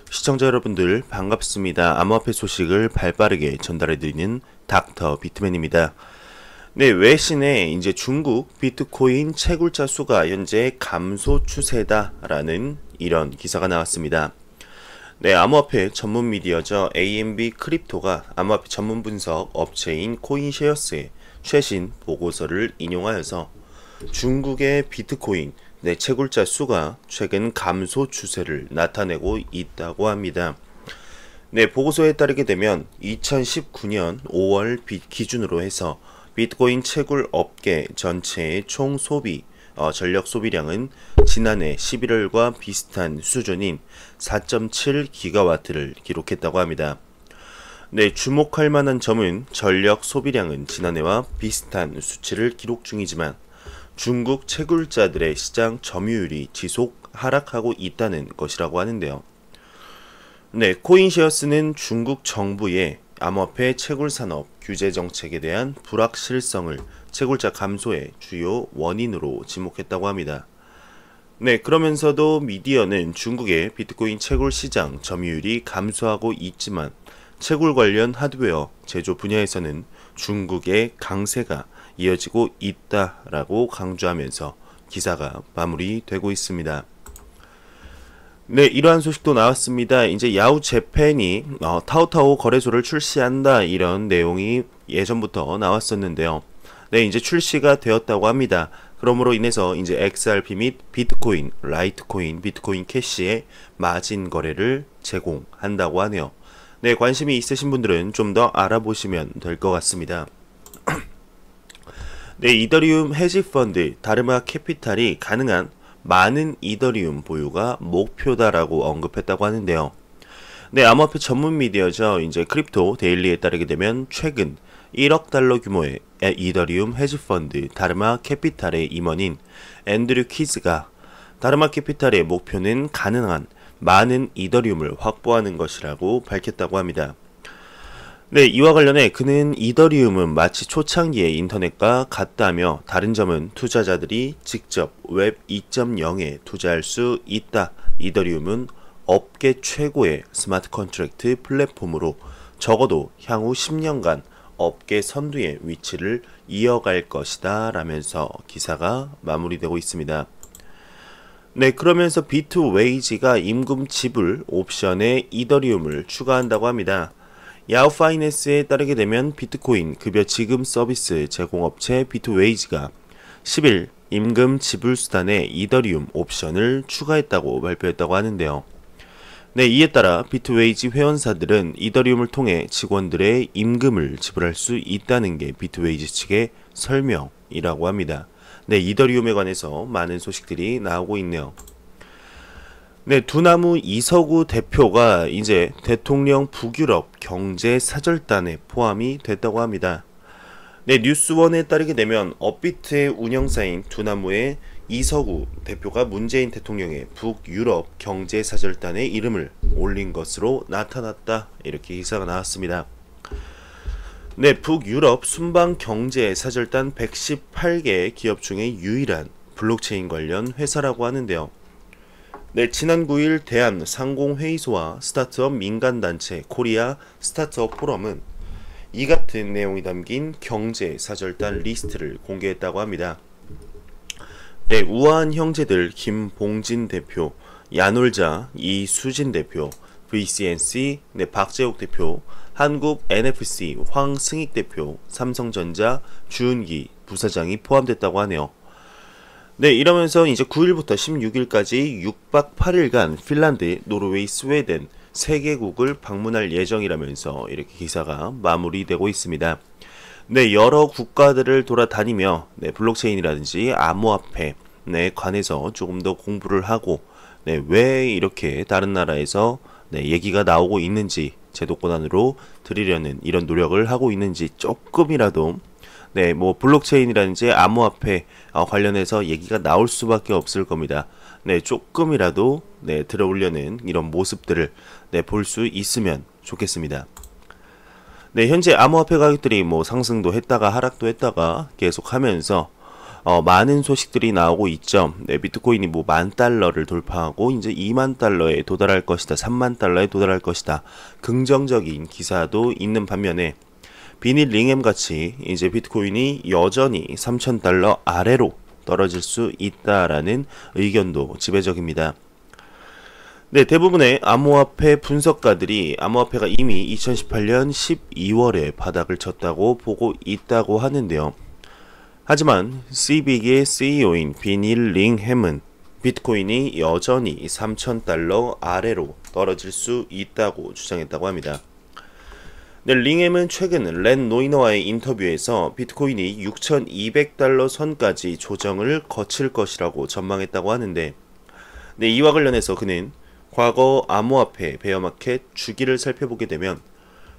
시청자 여러분들 반갑습니다. 암호화폐 소식을 발빠르게 전달해드리는 닥터 비트맨입니다. 네, 외신에 이제 중국 비트코인 채굴자 수가 현재 감소 추세다라는 이런 기사가 나왔습니다. 네, 암호화폐 전문 미디어죠. AMB 크립토가 암호화폐 전문 분석 업체인 코인쉐어스의 최신 보고서를 인용하여서 중국의 비트코인 채굴자 수가 최근 감소 추세를 나타내고 있다고 합니다. 네, 보고서에 따르게 되면 2019년 5월 기준으로 해서 비트코인 채굴 업계 전체의 총 소비 전력 소비량은 지난해 11월과 비슷한 수준인 4.7기가와트를 기록했다고 합니다. 네, 주목할 만한 점은 전력 소비량은 지난해와 비슷한 수치를 기록 중이지만 중국 채굴자들의 시장 점유율이 지속 하락하고 있다는 것이라고 하는데요. 네, 코인쉐어스는 중국 정부의 암호화폐 채굴 산업 규제 정책에 대한 불확실성을 채굴자 감소의 주요 원인으로 지목했다고 합니다. 네, 그러면서도 미디어는 중국의 비트코인 채굴 시장 점유율이 감소하고 있지만 채굴 관련 하드웨어 제조 분야에서는 중국의 강세가 이어지고 있다라고 강조하면서 기사가 마무리되고 있습니다. 네, 이러한 소식도 나왔습니다. 이제 야후 재팬이 타오타오 거래소를 출시한다 이런 내용이 예전부터 나왔었는데요. 네, 이제 출시가 되었다고 합니다. 그러므로 인해서 이제 XRP 및 비트코인, 라이트코인, 비트코인 캐시의 마진 거래를 제공한다고 하네요. 네, 관심이 있으신 분들은 좀 더 알아보시면 될 것 같습니다. 네, 이더리움 헤지펀드 다르마 캐피탈이 가능한 많은 이더리움 보유가 목표다라고 언급했다고 하는데요. 네, 암호화폐 전문 미디어죠. 이제 크립토 데일리에 따르게 되면 최근 1억 달러 규모의 이더리움 헤지펀드 다르마 캐피탈의 임원인 앤드류 키즈가 다르마 캐피탈의 목표는 가능한 많은 이더리움을 확보하는 것이라고 밝혔다고 합니다. 네, 이와 관련해 그는 이더리움은 마치 초창기의 인터넷과 같다며 다른 점은 투자자들이 직접 웹 2.0에 투자할 수 있다. 이더리움은 업계 최고의 스마트 컨트랙트 플랫폼으로 적어도 향후 10년간 업계 선두의 위치를 이어갈 것이다 라면서 기사가 마무리되고 있습니다. 네, 그러면서 비트웨이지가 임금 지불 옵션에 이더리움을 추가한다고 합니다. 야후 파이낸스에 따르게 되면 비트코인 급여 지급 서비스 제공업체 비트웨이지가 10일 임금 지불 수단에 이더리움 옵션을 추가했다고 발표했다고 하는데요. 네, 이에 따라 비트웨이지 회원사들은 이더리움을 통해 직원들의 임금을 지불할 수 있다는 게 비트웨이지 측의 설명이라고 합니다. 네, 이더리움에 관해서 많은 소식들이 나오고 있네요. 네, 두나무 이서구 대표가 이제 대통령 북유럽 경제사절단에 포함이 됐다고 합니다. 네, 뉴스원에 따르게 되면 업비트의 운영사인 두나무의 이서구 대표가 문재인 대통령의 북유럽 경제사절단에 이름을 올린 것으로 나타났다. 이렇게 기사가 나왔습니다. 네, 북유럽 순방경제사절단 118개 기업 중에 유일한 블록체인 관련 회사라고 하는데요. 네, 지난 9일 대한상공회의소와 스타트업 민간단체 코리아 스타트업 포럼은 이 같은 내용이 담긴 경제사절단 리스트를 공개했다고 합니다. 네, 우아한 형제들 김봉진 대표, 야놀자 이수진 대표, VCNC 박재욱 대표, 한국 NFC 황승익 대표, 삼성전자 주은기 부사장이 포함됐다고 하네요. 네, 이러면서 이제 9일부터 16일까지 6박 8일간 핀란드, 노르웨이, 스웨덴 3개국을 방문할 예정이라면서 이렇게 기사가 마무리되고 있습니다. 네, 여러 국가들을 돌아다니며 블록체인이라든지 암호화폐 관해서 조금 더 공부를 하고 왜 이렇게 다른 나라에서 얘기가 나오고 있는지 제도권 안으로 들이려는 이런 노력을 하고 있는지 조금이라도 뭐 블록체인이라든지 암호화폐 관련해서 얘기가 나올 수밖에 없을 겁니다. 조금이라도 들어오려는 이런 모습들을 볼 수 있으면 좋겠습니다. 현재 암호화폐 가격들이 상승도 했다가 하락도 했다가 계속 하면서 많은 소식들이 나오고 있죠. 네, 비트코인이 뭐 10,000달러를 돌파하고 이제 20,000달러에 도달할 것이다. 30,000달러에 도달할 것이다. 긍정적인 기사도 있는 반면에 비닐 링햄 같이 이제 비트코인이 여전히 3,000달러 아래로 떨어질 수 있다라는 의견도 지배적입니다. 네, 대부분의 암호화폐 분석가들이 암호화폐가 이미 2018년 12월에 바닥을 쳤다고 보고 있다고 하는데요. 하지만 CBig의 CEO인 비닐 링햄은 비트코인이 여전히 3,000달러 아래로 떨어질 수 있다고 주장했다고 합니다. 네, 링햄은 최근 렌 노이너와의 인터뷰에서 비트코인이 6,200달러 선까지 조정을 거칠 것이라고 전망했다고 하는데, 네, 이와 관련해서 그는 과거 암호화폐 베어마켓 주기를 살펴보게 되면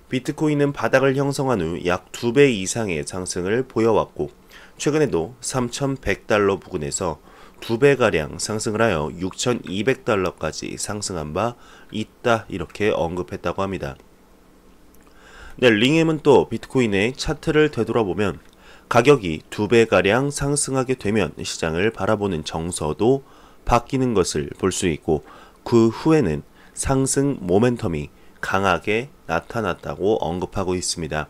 비트코인은 바닥을 형성한 후 약 2배 이상의 상승을 보여왔고 최근에도 3,100달러 부근에서 2배가량 상승을 하여 6,200달러까지 상승한 바 있다, 이렇게 언급했다고 합니다. 네, 링햄은 또 비트코인의 차트를 되돌아보면 가격이 2배가량 상승하게 되면 시장을 바라보는 정서도 바뀌는 것을 볼 수 있고 그 후에는 상승 모멘텀이 강하게 나타났다고 언급하고 있습니다.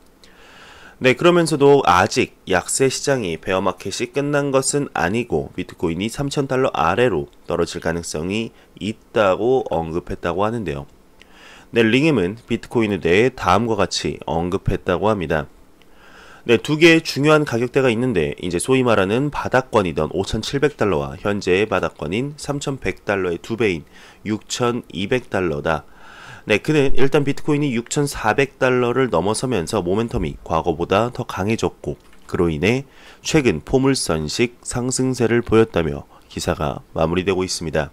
네, 그러면서도 아직 약세 시장이 베어마켓이 끝난 것은 아니고 비트코인이 3,000달러 아래로 떨어질 가능성이 있다고 언급했다고 하는데요. 네, 링햄은 비트코인에 대해 다음과 같이 언급했다고 합니다. 네, 두 개의 중요한 가격대가 있는데 이제 소위 말하는 바닥권이던 5,700달러와 현재의 바닥권인 3,100달러의 2배인 6,200달러다. 네, 그는 일단 비트코인이 6,400달러를 넘어서면서 모멘텀이 과거보다 더 강해졌고 그로 인해 최근 포물선식 상승세를 보였다며 기사가 마무리되고 있습니다.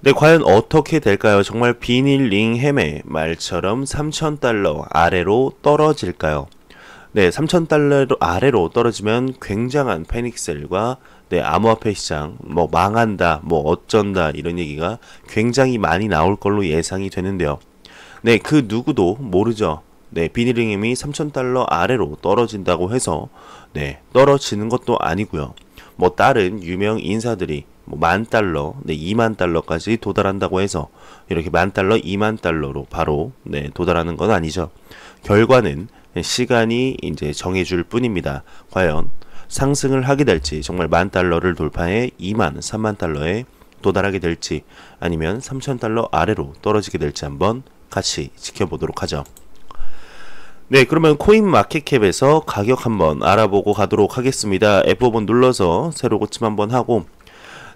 네, 과연 어떻게 될까요? 정말 비닐 링햄의 말처럼 3,000달러 아래로 떨어질까요? 네, 3,000달러 아래로 떨어지면 굉장한 패닉셀과 네, 암호화폐 시장 뭐 망한다, 뭐 어쩐다 이런 얘기가 굉장히 많이 나올 걸로 예상이 되는데요. 네, 그 누구도 모르죠. 네, 비닐 링햄이 3,000달러 아래로 떨어진다고 해서 네, 떨어지는 것도 아니고요. 뭐 다른 유명 인사들이 뭐 10,000달러, 네, 20,000달러까지 도달한다고 해서 이렇게 10,000달러, 20,000달러로 바로 네, 도달하는 건 아니죠. 결과는 시간이 이제 정해줄 뿐입니다. 과연 상승을 하게 될지, 정말 10,000달러를 돌파해 2만, 3만 달러에 도달하게 될지, 아니면 3,000달러 아래로 떨어지게 될지 한번 같이 지켜보도록 하죠. 네, 그러면 코인마켓캡에서 가격 한번 알아보고 가도록 하겠습니다. F5번 눌러서 새로 고침 한번 하고,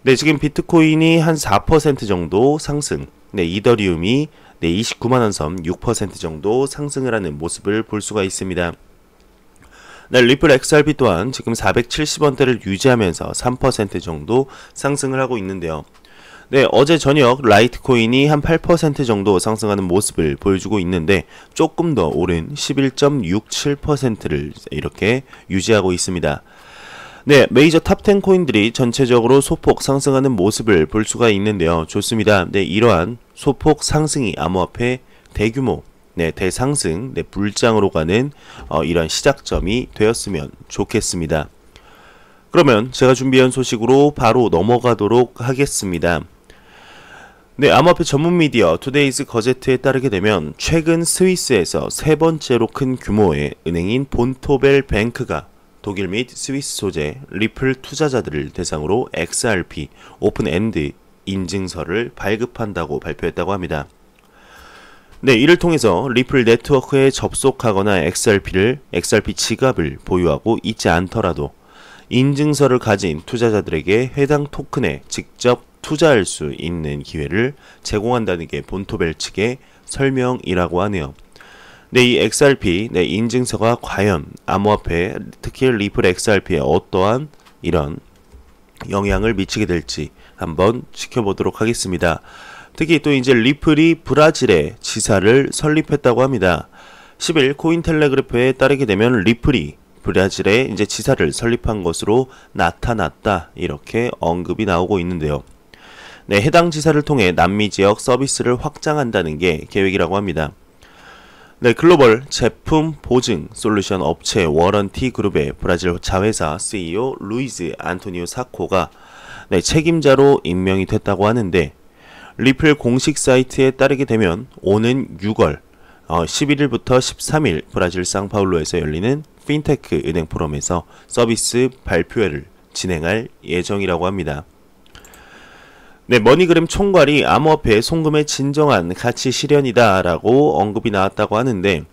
네, 지금 비트코인이 한 4% 정도 상승, 네, 이더리움이 네, 29만원 선 6% 정도 상승을 하는 모습을 볼 수가 있습니다. 네, 리플 XRP 또한 지금 470원대를 유지하면서 3% 정도 상승을 하고 있는데요. 네, 어제 저녁 라이트코인이 한 8% 정도 상승하는 모습을 보여주고 있는데 조금 더 오른 11.67%를 이렇게 유지하고 있습니다. 네, 메이저 탑10 코인들이 전체적으로 소폭 상승하는 모습을 볼 수가 있는데요. 좋습니다. 네, 이러한 소폭 상승이 암호화폐 대규모 네, 대상승, 네, 불장으로 가는 이런 시작점이 되었으면 좋겠습니다. 그러면 제가 준비한 소식으로 바로 넘어가도록 하겠습니다. 네, 암호화폐 전문 미디어 투데이즈 거제트에 따르게 되면 최근 스위스에서 세 번째로 큰 규모의 은행인 본토벨 뱅크가 독일 및 스위스 소재 리플 투자자들을 대상으로 XRP 오픈엔드 인증서를 발급한다고 발표했다고 합니다. 네, 이를 통해서 리플 네트워크에 접속하거나 XRP 지갑을 보유하고 있지 않더라도 인증서를 가진 투자자들에게 해당 토큰에 직접 투자할 수 있는 기회를 제공한다는 게 본토벨 측의 설명이라고 하네요. 네, 이 XRP 인증서가 과연 암호화폐, 특히 리플 XRP에 어떠한 이런 영향을 미치게 될지 한번 지켜보도록 하겠습니다. 특히 또 이제 리플이 브라질에 지사를 설립했다고 합니다. 10일 코인텔레그래프에 따르게 되면 리플이 브라질에 이제 지사를 설립한 것으로 나타났다, 이렇게 언급이 나오고 있는데요. 네, 해당 지사를 통해 남미 지역 서비스를 확장한다는 게 계획이라고 합니다. 네, 글로벌 제품 보증 솔루션 업체 워런티 그룹의 브라질 자회사 CEO 루이즈 안토니오 사코가 네, 책임자로 임명이 됐다고 하는데, 리플 공식 사이트에 따르게 되면 오는 6월 11일부터 13일 브라질 상파울루에서 열리는 핀테크 은행 포럼에서 서비스 발표회를 진행할 예정이라고 합니다. 네, 머니그램 총괄이 암호화폐 송금의 진정한 가치 실현이다 라고 언급이 나왔다고 하는데,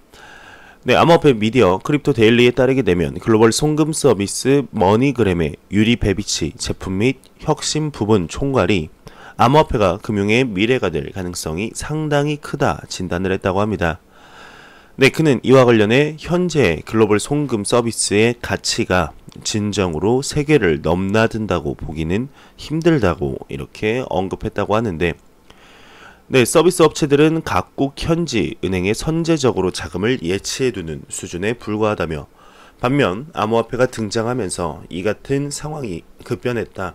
네, 암호화폐 미디어 크립토 데일리에 따르게 되면 글로벌 송금 서비스 머니그램의 유리 베비치 제품 및 혁신 부분 총괄이 암호화폐가 금융의 미래가 될 가능성이 상당히 크다 진단을 했다고 합니다. 네, 그는 이와 관련해 현재 글로벌 송금 서비스의 가치가 진정으로 세계를 넘나든다고 보기는 힘들다고 이렇게 언급했다고 하는데, 네, 서비스 업체들은 각국 현지 은행에 선제적으로 자금을 예치해두는 수준에 불과하다며, 반면 암호화폐가 등장하면서 이 같은 상황이 급변했다.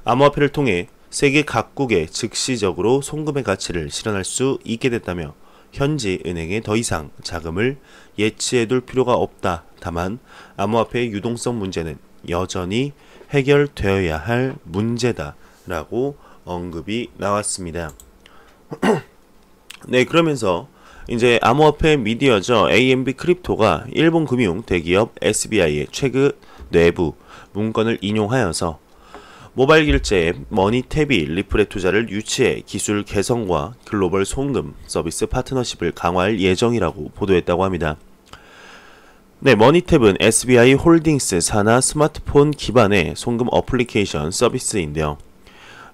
암호화폐를 통해 세계 각국에 즉시적으로 송금의 가치를 실현할 수 있게 됐다며, 현지 은행에 더 이상 자금을 예치해둘 필요가 없다. 다만 암호화폐의 유동성 문제는 여전히 해결되어야 할 문제다 라고 언급이 나왔습니다. 네, 그러면서 이제 암호화폐 미디어죠. AMB 크립토가 일본 금융 대기업 SBI의 최근 내부 문건을 인용하여서 모바일 결제 앱 머니탭이 리플의 투자를 유치해 기술 개성과 글로벌 송금 서비스 파트너십을 강화할 예정이라고 보도했다고 합니다. 네, 머니탭은 SBI 홀딩스 산하 스마트폰 기반의 송금 어플리케이션 서비스인데요.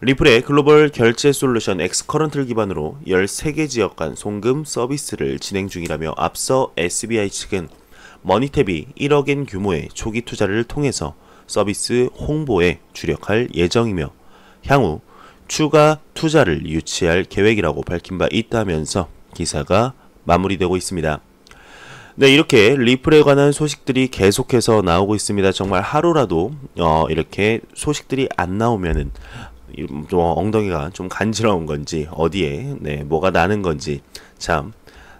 리플의 글로벌 결제 솔루션 엑스커런트를 기반으로 13개 지역 간 송금 서비스를 진행 중이라며, 앞서 SBI 측은 머니탭이 1억엔 규모의 초기 투자를 통해서 서비스 홍보에 주력할 예정이며 향후 추가 투자를 유치할 계획이라고 밝힌 바 있다면서 기사가 마무리되고 있습니다. 네, 이렇게 리플에 관한 소식들이 계속해서 나오고 있습니다. 정말 하루라도 이렇게 소식들이 안 나오면은 엉덩이가 좀 간지러운 건지 어디에 뭐가 나는 건지, 참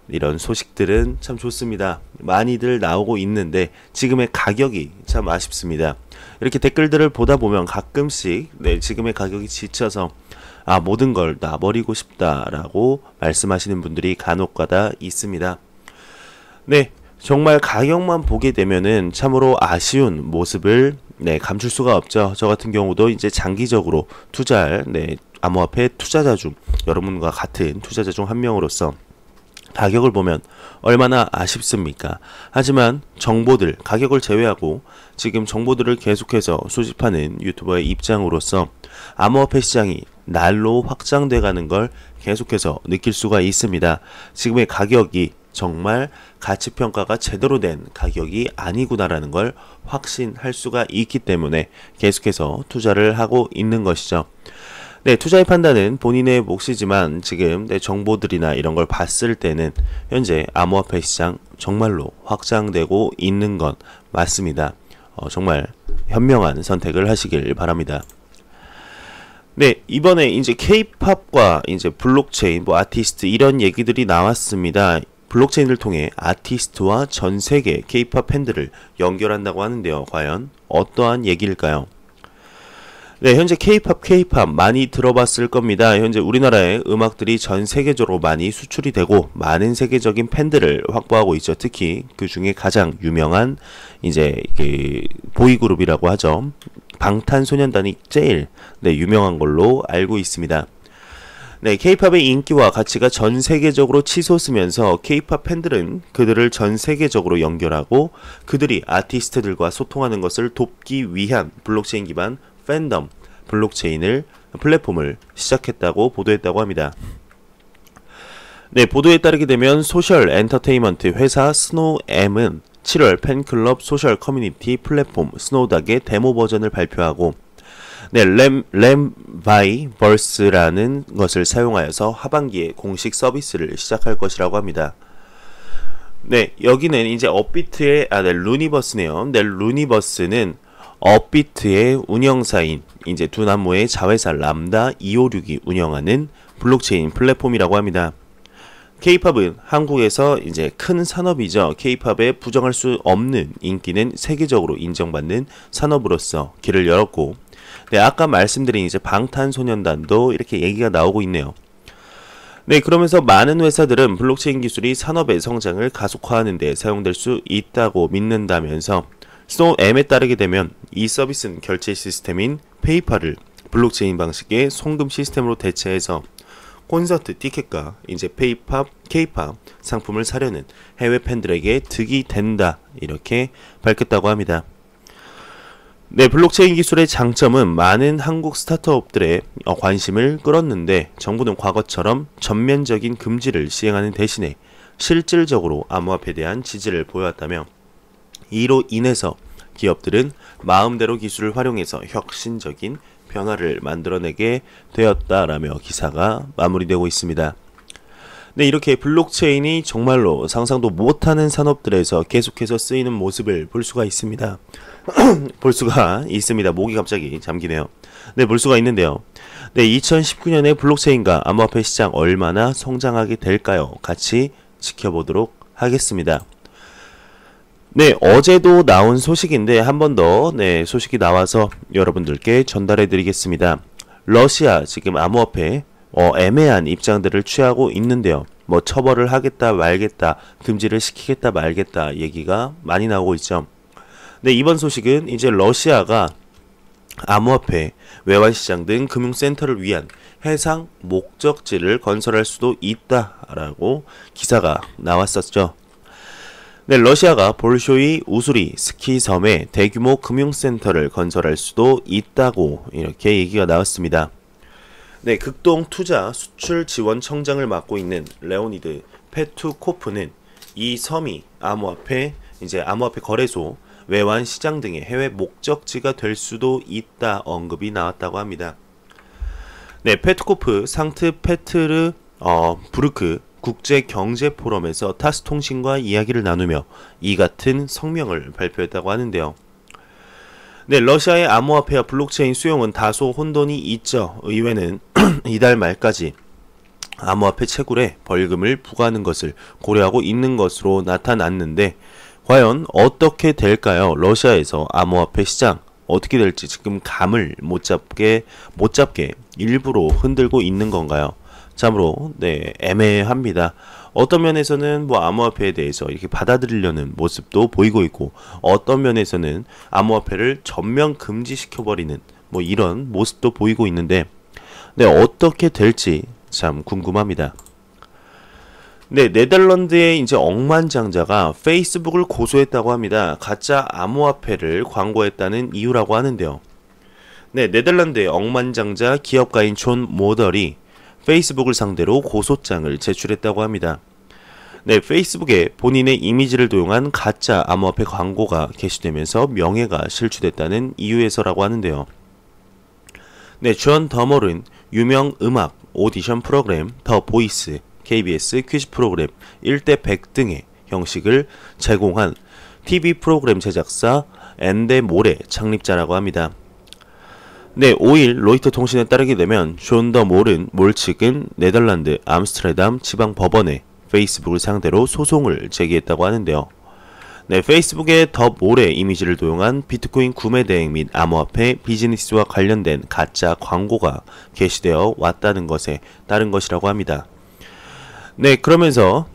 이런 소식들은 참 좋습니다. 많이들 나오고 있는데 지금의 가격이 참 아쉽습니다. 이렇게 댓글들을 보다 보면 가끔씩 지금의 가격이 지쳐서 모든 걸 놔버리고 싶다라고 말씀하시는 분들이 간혹가다 있습니다. 네, 정말 가격만 보게 되면은 참으로 아쉬운 모습을 감출 수가 없죠. 저 같은 경우도 이제 장기적으로 투자할 암호화폐 투자자 중, 여러분과 같은 투자자 중 한 명으로서 가격을 보면 얼마나 아쉽습니까? 하지만 정보들, 가격을 제외하고 지금 정보들을 계속해서 수집하는 유튜버의 입장으로서 암호화폐 시장이 날로 확장돼 가는 걸 계속해서 느낄 수가 있습니다. 지금의 가격이 정말 가치평가가 제대로 된 가격이 아니구나라는 걸 확신할 수가 있기 때문에 계속해서 투자를 하고 있는 것이죠. 네, 투자의 판단은 본인의 몫이지만 지금 정보들이나 이런 걸 봤을 때는 현재 암호화폐 시장 정말로 확장되고 있는 건 맞습니다. 정말 현명한 선택을 하시길 바랍니다. 네, 이번에 이제 K-팝과 이제 블록체인, 아티스트 이런 얘기들이 나왔습니다. 블록체인을 통해 아티스트와 전 세계 K-팝 팬들을 연결한다고 하는데요. 과연 어떠한 얘기일까요? 네, 현재 K-팝 많이 들어봤을 겁니다. 현재 우리나라의 음악들이 전 세계적으로 많이 수출이 되고 많은 세계적인 팬들을 확보하고 있죠. 특히 그 중에 가장 유명한 이제 보이그룹이라고 하죠. 방탄소년단이 제일 유명한 걸로 알고 있습니다. 네, K-팝의 인기와 가치가 전 세계적으로 치솟으면서 K-팝 팬들은 그들을 전 세계적으로 연결하고 그들이 아티스트들과 소통하는 것을 돕기 위한 블록체인 기반 팬덤 블록체인을 플랫폼을 시작했다고 보도했다고 합니다. 네, 보도에 따르게 되면 소셜 엔터테인먼트 회사 스노우엠은 7월 팬클럽 소셜 커뮤니티 플랫폼 스노우닥의 데모 버전을 발표하고 램바이버스라는 것을 사용하여서 하반기에 공식 서비스를 시작할 것이라고 합니다. 네, 여기는 이제 업비트의 루니버스네요. 루니버스는 업비트의 운영사인 이제 두나무의 자회사 람다 256이 운영하는 블록체인 플랫폼이라고 합니다. K-팝은 한국에서 이제 큰 산업이죠. K-팝에 부정할 수 없는 인기는 세계적으로 인정받는 산업으로서 길을 열었고, 네, 아까 말씀드린 이제 방탄소년단도 이렇게 얘기가 나오고 있네요. 네, 그러면서 많은 회사들은 블록체인 기술이 산업의 성장을 가속화하는 데 사용될 수 있다고 믿는다면서 또 M에 따르게 되면 이 서비스는 결제 시스템인 페이팔을 블록체인 방식의 송금 시스템으로 대체해서 콘서트 티켓과 이제 K-팝 상품을 사려는 해외 팬들에게 득이 된다, 이렇게 밝혔다고 합니다. 네, 블록체인 기술의 장점은 많은 한국 스타트업들의 관심을 끌었는데 정부는 과거처럼 전면적인 금지를 시행하는 대신에 실질적으로 암호화폐에 대한 지지를 보여왔다며 이로 인해서 기업들은 마음대로 기술을 활용해서 혁신적인 변화를 만들어내게 되었다라며 기사가 마무리되고 있습니다. 네, 이렇게 블록체인이 정말로 상상도 못하는 산업들에서 계속해서 쓰이는 모습을 볼 수가 있습니다. 볼 수가 있습니다. 목이 갑자기 잠기네요. 네, 볼 수가 있는데요. 네, 2019년에 블록체인과 암호화폐 시장 얼마나 성장하게 될까요? 같이 지켜보도록 하겠습니다. 네, 어제도 나온 소식인데 한 번 더 네, 소식이 나와서 여러분들께 전달해 드리겠습니다. 러시아 지금 암호화폐 애매한 입장들을 취하고 있는데요. 뭐 처벌을 하겠다 말겠다, 금지를 시키겠다 말겠다 얘기가 많이 나오고 있죠. 네, 이번 소식은 이제 러시아가 암호화폐, 외환시장 등 금융센터를 위한 해상 목적지를 건설할 수도 있다라고 기사가 나왔었죠. 네, 러시아가 볼쇼이 우수리 스키 섬에 대규모 금융센터를 건설할 수도 있다고 이렇게 얘기가 나왔습니다. 네, 극동 투자 수출 지원 청장을 맡고 있는 레오니드 페투코프는 이 섬이 암호화폐 거래소, 외환 시장 등의 해외 목적지가 될 수도 있다 언급이 나왔다고 합니다. 네, 페트코프 상트페트르 부르크 국제경제포럼에서 타스통신과 이야기를 나누며 이 같은 성명을 발표했다고 하는데요. 네, 러시아의 암호화폐와 블록체인 수용은 다소 혼돈이 있죠. 의회는 이달 말까지 암호화폐 채굴에 벌금을 부과하는 것을 고려하고 있는 것으로 나타났는데 과연 어떻게 될까요? 러시아에서 암호화폐 시장 어떻게 될지 지금 감을 못 잡게 일부러 흔들고 있는 건가요? 참으로 네, 애매합니다. 어떤 면에서는 뭐 암호화폐에 대해서 이렇게 받아들이려는 모습도 보이고 있고 어떤 면에서는 암호화폐를 전면 금지시켜버리는 뭐 이런 모습도 보이고 있는데 네, 어떻게 될지 참 궁금합니다. 네, 네덜란드의 이제 억만장자가 페이스북을 고소했다고 합니다. 가짜 암호화폐를 광고했다는 이유라고 하는데요. 네, 네덜란드의 억만장자 기업가인 존 모덜이 페이스북을 상대로 고소장을 제출했다고 합니다. 네, 페이스북에 본인의 이미지를 도용한 가짜 암호화폐 광고가 게시되면서 명예가 실추됐다는 이유에서라고 하는데요. 네, 존 더멀은 유명 음악 오디션 프로그램 더 보이스, KBS 퀴즈 프로그램 1대 100 등의 형식을 제공한 TV 프로그램 제작사 엔데몰의 창립자라고 합니다. 네, 5일 로이터 통신에 따르게 되면 존 더 몰 측은 네덜란드 암스테르담 지방법원에 페이스북을 상대로 소송을 제기했다고 하는데요. 네, 페이스북의 더 몰의 이미지를 도용한 비트코인 구매 대행 및 암호화폐 비즈니스와 관련된 가짜 광고가 게시되어 왔다는 것에 따른 것이라고 합니다. 네, 그러면서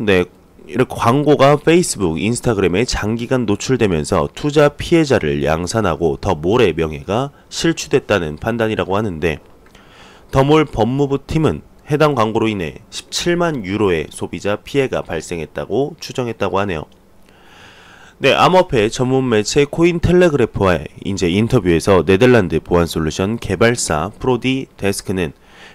이렇게 광고가 페이스북, 인스타그램에 장기간 노출되면서 투자 피해자를 양산하고 더 몰의 명예가 실추됐다는 판단이라고 하는데 더 몰 법무부 팀은 해당 광고로 인해 17만 유로의 소비자 피해가 발생했다고 추정했다고 하네요. 네, 암호화폐 전문 매체 코인텔레그래프와의 이제 인터뷰에서 네덜란드 보안 솔루션 개발사 프로디 데스크는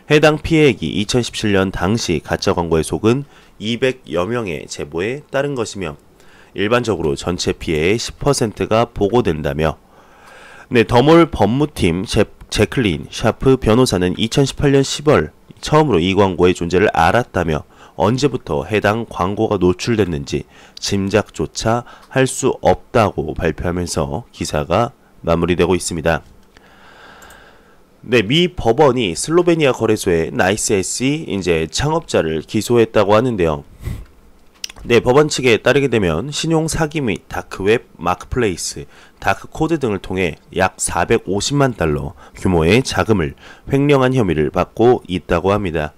해당 피해액이 2017년 당시 가짜 광고에 속은 200여 명의 제보에 따른 것이며 일반적으로 전체 피해의 10%가 보고된다며 네, 더몰 법무팀 제클린 샤프 변호사는 2018년 10월 처음으로 이 광고의 존재를 알았다며 언제부터 해당 광고가 노출됐는지 짐작조차 할 수 없다고 발표하면서 기사가 마무리되고 있습니다. 네, 미 법원이 슬로베니아 거래소에 나이스S이 이제 창업자를 기소했다고 하는데요. 네, 법원 측에 따르게 되면 신용 사기 및 다크웹, 마크플레이스, 다크코드 등을 통해 약 450만 달러 규모의 자금을 횡령한 혐의를 받고 있다고 합니다.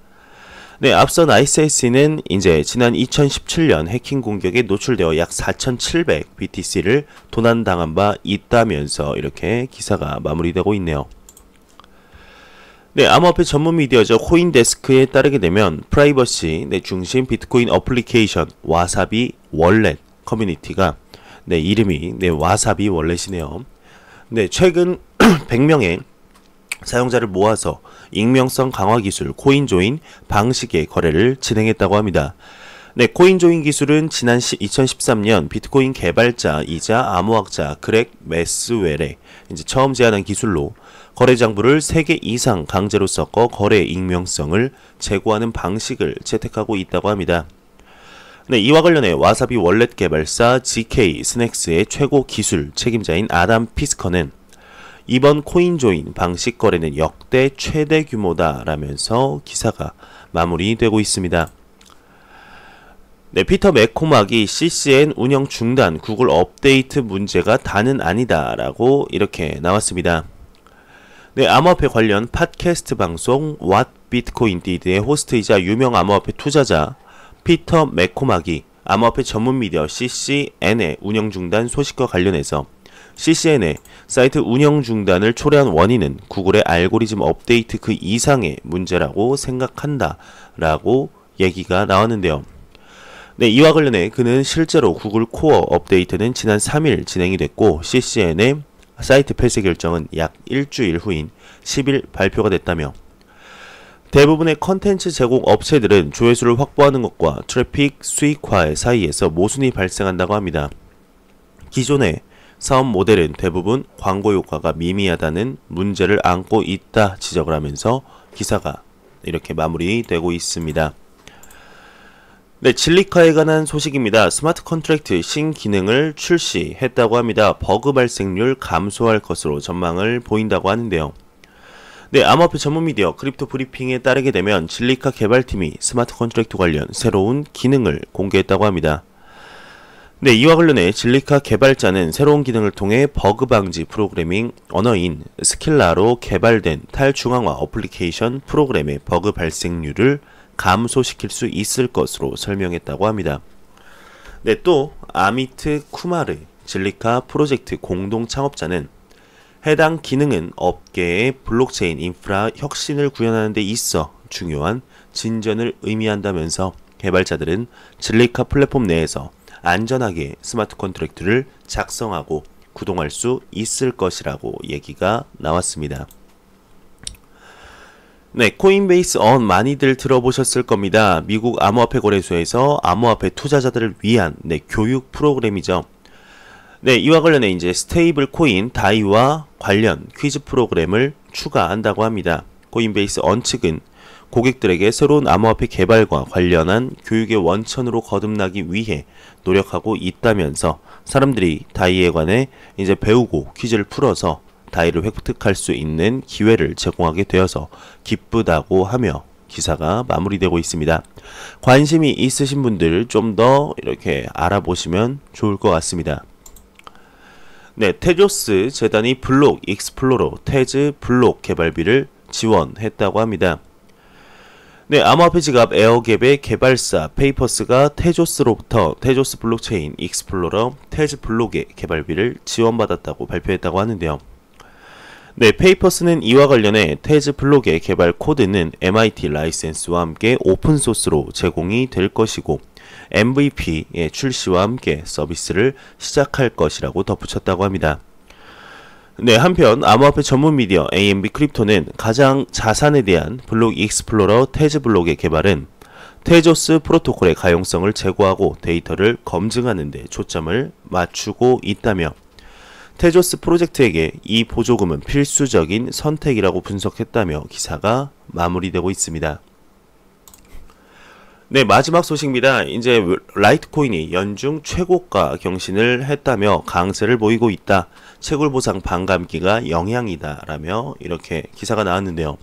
네, 앞서 나이스S는 이제 지난 2017년 해킹 공격에 노출되어 약 4,700 BTC를 도난당한 바 있다면서 이렇게 기사가 마무리되고 있네요. 네, 암호화폐 전문 미디어죠. 코인데스크에 따르게 되면 프라이버시 중심 비트코인 어플리케이션 와사비 월렛 커뮤니티가 이름이 와사비 월렛이네요. 네, 최근 100명의 사용자를 모아서 익명성 강화 기술 코인조인 방식의 거래를 진행했다고 합니다. 네, 코인조인 기술은 지난 2013년 비트코인 개발자이자 암호학자 그렉 매스웰에 이제 처음 제안한 기술로 거래 장부를 3개 이상 강제로 섞어 거래 익명성을 제고하는 방식을 채택하고 있다고 합니다. 네, 이와 관련해 와사비 월렛 개발사 GK 스낵스의 최고 기술 책임자인 아담 피스커는 이번 코인조인 방식 거래는 역대 최대 규모다라면서 기사가 마무리되고 있습니다. 네, 피터 맥코막이 CCN 운영 중단 구글 업데이트 문제가 다는 아니다라고 이렇게 나왔습니다. 네, 암호화폐 관련 팟캐스트 방송 What Bitcoin Did의 호스트이자 유명 암호화폐 투자자 피터 맥코막이 암호화폐 전문 미디어 CCN의 운영 중단 소식과 관련해서 CCN의 사이트 운영 중단을 초래한 원인은 구글의 알고리즘 업데이트 그 이상의 문제라고 생각한다 라고 얘기가 나왔는데요. 네, 이와 관련해 그는 실제로 구글 코어 업데이트는 지난 3일 진행이 됐고 CCN의 사이트 폐쇄 결정은 약 일주일 후인 10일 발표가 됐다며 대부분의 컨텐츠 제공 업체들은 조회수를 확보하는 것과 트래픽 수익화 사이에서 모순이 발생한다고 합니다. 기존의 사업 모델은 대부분 광고 효과가 미미하다는 문제를 안고 있다 지적을 하면서 기사가 이렇게 마무리되고 있습니다. 네, 진리카에 관한 소식입니다. 스마트 컨트랙트 신기능을 출시했다고 합니다. 버그 발생률 감소할 것으로 전망을 보인다고 하는데요. 네, 암호화폐 전문 미디어 크립토 브리핑에 따르게 되면 진리카 개발팀이 스마트 컨트랙트 관련 새로운 기능을 공개했다고 합니다. 네, 이와 관련해 진리카 개발자는 새로운 기능을 통해 버그 방지 프로그래밍 언어인 스킬라로 개발된 탈중앙화 어플리케이션 프로그램의 버그 발생률을 감소시킬 수 있을 것으로 설명했다고 합니다. 네, 또 아미트 쿠마르 진리카 프로젝트 공동 창업자는 해당 기능은 업계의 블록체인 인프라 혁신을 구현하는 데 있어 중요한 진전을 의미한다면서 개발자들은 진리카 플랫폼 내에서 안전하게 스마트 컨트랙트를 작성하고 구동할 수 있을 것이라고 얘기가 나왔습니다. 네, 코인베이스 언 많이들 들어보셨을 겁니다. 미국 암호화폐 거래소에서 암호화폐 투자자들을 위한 교육 프로그램이죠. 네, 이와 관련해 이제 스테이블 코인 다이와 관련 퀴즈 프로그램을 추가한다고 합니다. 코인베이스 언 측은 고객들에게 새로운 암호화폐 개발과 관련한 교육의 원천으로 거듭나기 위해 노력하고 있다면서 사람들이 다이에 관해 이제 배우고 퀴즈를 풀어서 다이를 획득할 수 있는 기회를 제공하게 되어서 기쁘다고 하며 기사가 마무리되고 있습니다. 관심이 있으신 분들 좀 더 이렇게 알아보시면 좋을 것 같습니다. 네, 테조스 재단이 블록 익스플로러 테즈 블록 개발비를 지원했다고 합니다. 네, 암호화폐 지갑 에어갭의 개발사 페이퍼스가 테조스로부터 테조스 블록체인 익스플로러 테즈 블록의 개발비를 지원받았다고 발표했다고 하는데요. 네, 페이퍼스는 이와 관련해 테즈 블록의 개발 코드는 MIT 라이센스와 함께 오픈소스로 제공이 될 것이고 MVP의 출시와 함께 서비스를 시작할 것이라고 덧붙였다고 합니다. 네, 한편 암호화폐 전문 미디어 AMB 크립토는 가장 자산에 대한 블록 익스플로러 테즈 블록의 개발은 테조스 프로토콜의 가용성을 제고하고 데이터를 검증하는 데 초점을 맞추고 있다며 테조스 프로젝트에게 이 보조금은 필수적인 선택이라고 분석했다며 기사가 마무리되고 있습니다. 네, 마지막 소식입니다. 이제 라이트코인이 연중 최고가 경신을 했다며 강세를 보이고 있다. 채굴 보상 반감기가 영향이다. 라며 이렇게 기사가 나왔는데요.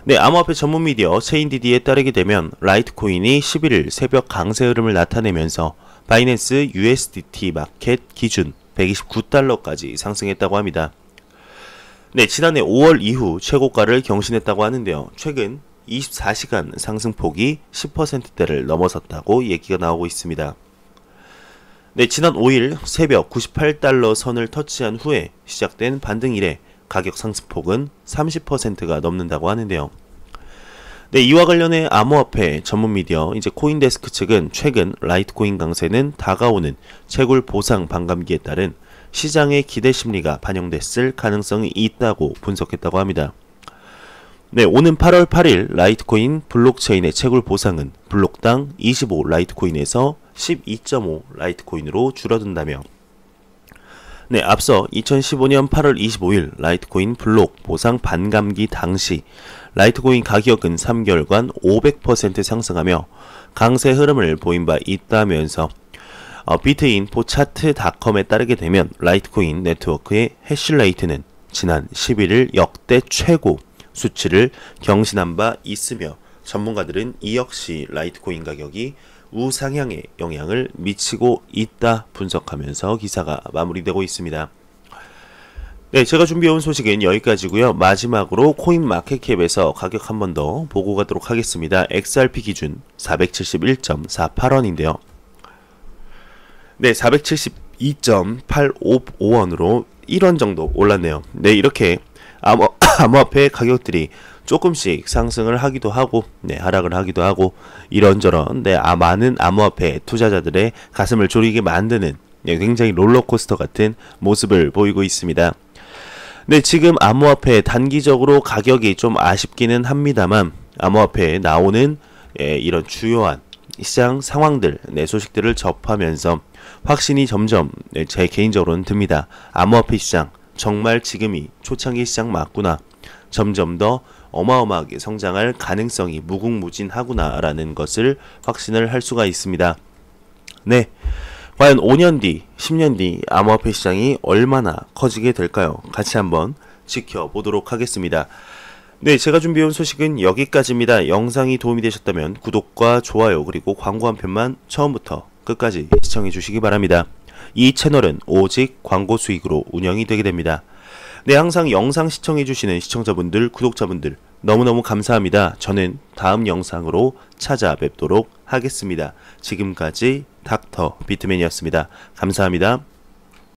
네, 암호화폐 전문 미디어 체인디디에 따르게 되면 라이트코인이 11일 새벽 강세 흐름을 나타내면서 바이낸스 USDT 마켓 기준 129달러까지 상승했다고 합니다. 네, 지난해 5월 이후 최고가를 경신했다고 하는데요. 최근 24시간 상승폭이 10%대를 넘어섰다고 얘기가 나오고 있습니다. 네, 지난 5일 새벽 98달러 선을 터치한 후에 시작된 반등 이래 가격 상승폭은 30%가 넘는다고 하는데요. 네, 이와 관련해 암호화폐 전문 미디어 이제 코인데스크 측은 최근 라이트코인 강세는 다가오는 채굴 보상 반감기에 따른 시장의 기대 심리가 반영됐을 가능성이 있다고 분석했다고 합니다. 네, 오는 8월 8일 라이트코인 블록체인의 채굴 보상은 블록당 25 라이트코인에서 12.5 라이트코인으로 줄어든다며 네, 앞서 2015년 8월 25일 라이트코인 블록 보상 반감기 당시 라이트코인 가격은 3개월간 500% 상승하며 강세 흐름을 보인 바 있다면서 비트인포차트닷컴에 따르게 되면 라이트코인 네트워크의 해시레이트는 지난 11일 역대 최고 수치를 경신한 바 있으며 전문가들은 이 역시 라이트코인 가격이 우상향에 영향을 미치고 있다 분석하면서 기사가 마무리되고 있습니다. 네, 제가 준비해온 소식은 여기까지고요. 마지막으로 코인마켓캡에서 가격 한 번 더 보고 가도록 하겠습니다. XRP 기준 471.48원인데요. 네, 472.855원으로 1원 정도 올랐네요. 네, 이렇게 암호화폐 가격들이 조금씩 상승을 하기도 하고 하락을 하기도 하고 이런저런 많은 암호화폐 투자자들의 가슴을 졸이게 만드는 굉장히 롤러코스터 같은 모습을 보이고 있습니다. 네, 지금 암호화폐 단기적으로 가격이 좀 아쉽기는 합니다만 암호화폐에 나오는 이런 주요한 시장 상황들, 소식들을 접하면서 확신이 점점 제 개인적으로는 듭니다. 암호화폐 시장 정말 지금이 초창기 시장 맞구나. 점점 더 어마어마하게 성장할 가능성이 무궁무진하구나 라는 것을 확신을 할 수가 있습니다. 네, 과연 5년 뒤, 10년 뒤 암호화폐 시장이 얼마나 커지게 될까요? 같이 한번 지켜보도록 하겠습니다. 네, 제가 준비해온 소식은 여기까지입니다. 영상이 도움이 되셨다면 구독과 좋아요 그리고 광고 한 편만 처음부터 끝까지 시청해 주시기 바랍니다. 이 채널은 오직 광고 수익으로 운영이 되게 됩니다. 네, 항상 영상 시청해주시는 시청자분들, 구독자분들 너무너무 감사합니다. 저는 다음 영상으로 찾아뵙도록 하겠습니다. 지금까지 닥터 비트맨이었습니다. 감사합니다.